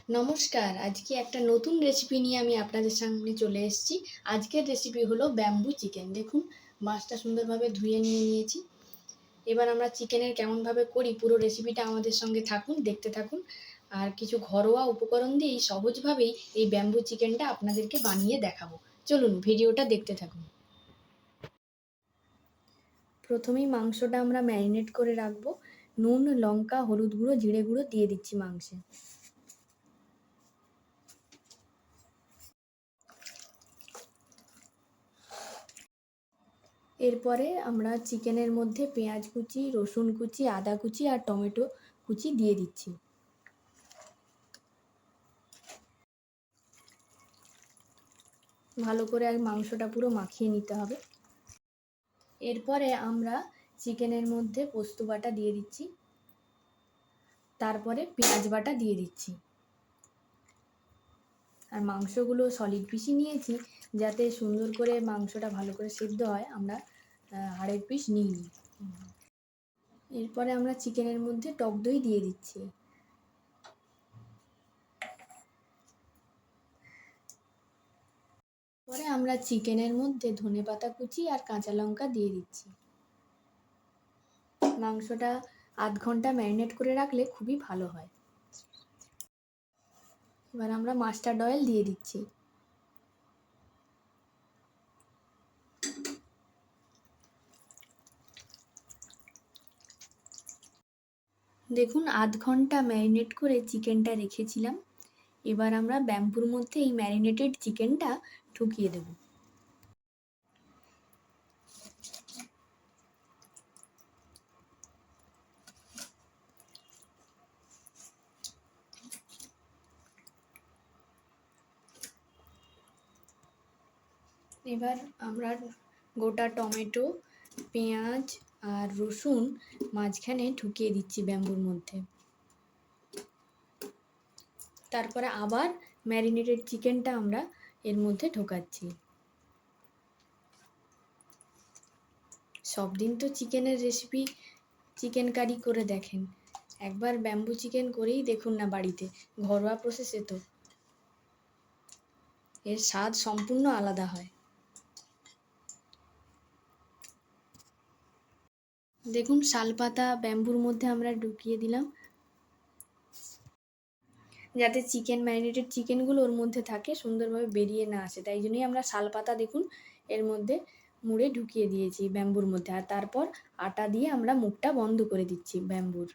নমস্কার, আজকে একটা নতুন রেসিপি নিয়ে আমি আপনাদের সামনে চলে এসেছি। আজকের রেসিপি হলো ব্যাম্বু চিকেন। দেখুন, মাছটা সুন্দরভাবে ধুয়ে নিয়ে নিয়েছি। এবার আমরা চিকেনের কেমনভাবে করি পুরো রেসিপিটা আমাদের সঙ্গে থাকুন, দেখতে থাকুন। আর কিছু ঘরোয়া উপকরণ দিয়েই সহজভাবেই এই ব্যাম্বু চিকেনটা আপনাদেরকে বানিয়ে দেখাবো। চলুন ভিডিওটা দেখতে থাকুন। প্রথমেই মাংসটা আমরা ম্যারিনেট করে রাখবো। নুন, লঙ্কা, হলুদ গুঁড়ো, জিরে গুঁড়ো দিয়ে দিচ্ছি মাংসে। এরপরে আমরা চিকেনের মধ্যে পেঁয়াজ কুচি, রসুন কুচি, আদা কুচি আর টমেটো কুচি দিয়ে দিচ্ছি। ভালো করে মাংসটা পুরো মাখিয়ে নিতে হবে। এরপরে আমরা চিকেনের মধ্যে পোস্ত বাটা দিয়ে দিচ্ছি, তারপরে পেঁয়াজ বাটা দিয়ে দিচ্ছি। আর মাংসগুলো সলিড পিসই নিয়েছি, যাতে সুন্দর করে মাংসটা ভালো করে সেদ্ধ হয়, আমরা হাড়ের পিস নিইনি। এরপরে আমরা চিকেনের মধ্যে টক দই দিয়ে দিচ্ছি। পরে আমরা চিকেনের মধ্যে ধনেপাতা কুচি আর কাঁচা লঙ্কা দিয়ে দিচ্ছি। মাংসটা আধ ঘন্টা ম্যারিনেট করে রাখলে খুবই ভালো হয়। এবার আমরা মাস্টার্ড অয়েল দিয়ে দিচ্ছি। দেখুন, আধ ঘন্টা ম্যারিনেট করে চিকেনটা রেখেছিলাম। এবার আমরা ব্যাম্বুর মধ্যে এই ম্যারিনেটেড চিকেনটা ঢুকিয়ে দেব। এবার আমরা গোটা টমেটো, পেঁয়াজ আর রসুন মাঝখানে ঢুকিয়ে দিচ্ছি ব্যাম্বুর মধ্যে। তারপরে আবার ম্যারিনেটেড চিকেনটা আমরা এর মধ্যে ঢোকাচ্ছি। সব দিন তো চিকেনের রেসিপি চিকেন কারি করে দেখেন, একবার ব্যাম্বু চিকেন করেই দেখুন না বাড়িতে। ঘরোয়া প্রসেসে তো এর স্বাদ সম্পূর্ণ আলাদা হয়। দেখুন, শালপাতা ব্যাম্বুর মধ্যে আমরা ঢুকিয়ে দিলাম, যাতে চিকেন ম্যারিনেটেড চিকেনগুলো ওর মধ্যে থাকে, সুন্দরভাবে বেরিয়ে না আসে। তাই জন্যই আমরা শালপাতা দেখুন এর মধ্যে মুড়ে ঢুকিয়ে দিয়েছি ব্যাম্বুর মধ্যে। আর তারপর আটা দিয়ে আমরা মুখটা বন্ধ করে দিচ্ছি ব্যাম্বুর।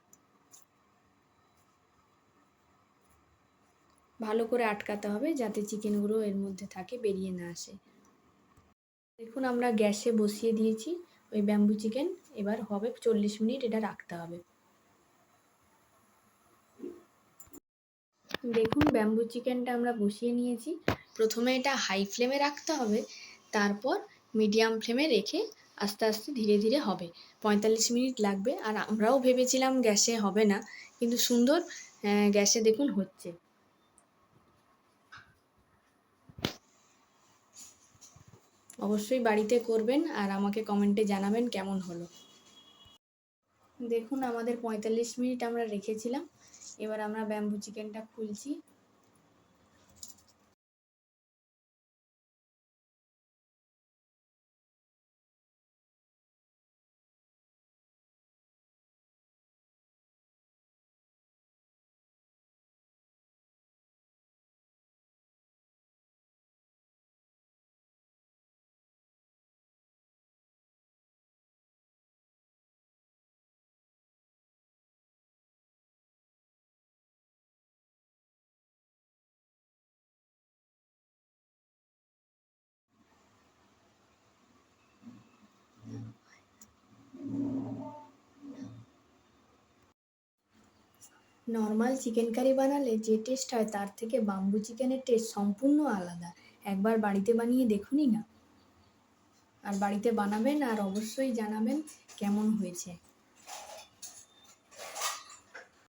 ভালো করে আটকাতে হবে যাতে চিকেনগুলো এর মধ্যে থাকে, বেরিয়ে না আসে। দেখুন, আমরা গ্যাসে বসিয়ে দিয়েছি ওই ব্যাম্বু চিকেন। এবার হবে 40 মিনিট এটা রাখতে হবে। দেখুন, ব্যাম্বু চিকেনটা আমরা বসিয়ে নিয়েছি। প্রথমে এটা হাই ফ্লেমে রাখতে হবে, তারপর মিডিয়াম ফ্লেমে রেখে আস্তে আস্তে ধীরে ধীরে হবে। 45 মিনিট লাগবে। আর আমরাও ভেবেছিলাম গ্যাসে হবে না, কিন্তু সুন্দর গ্যাসে দেখুন হচ্ছে। অবশ্যই বাড়িতে করবেন আর আমাকে কমেন্টে জানাবেন কেমন হলো। দেখুন, আমাদের 45 মিনিট আমরা রেখেছিলাম। এবার আমরা ব্যাম্বু চিকেনটা খুলছি। নর্মাল চিকেন কারি বানালে যে টেস্ট হয়, তার থেকে ব্যাম্বু চিকেনের টেস্ট সম্পূর্ণ আলাদা। একবার বাড়িতে বানিয়ে দেখুনই না। আর বাড়িতে বানাবেন আর অবশ্যই জানাবেন কেমন হয়েছে।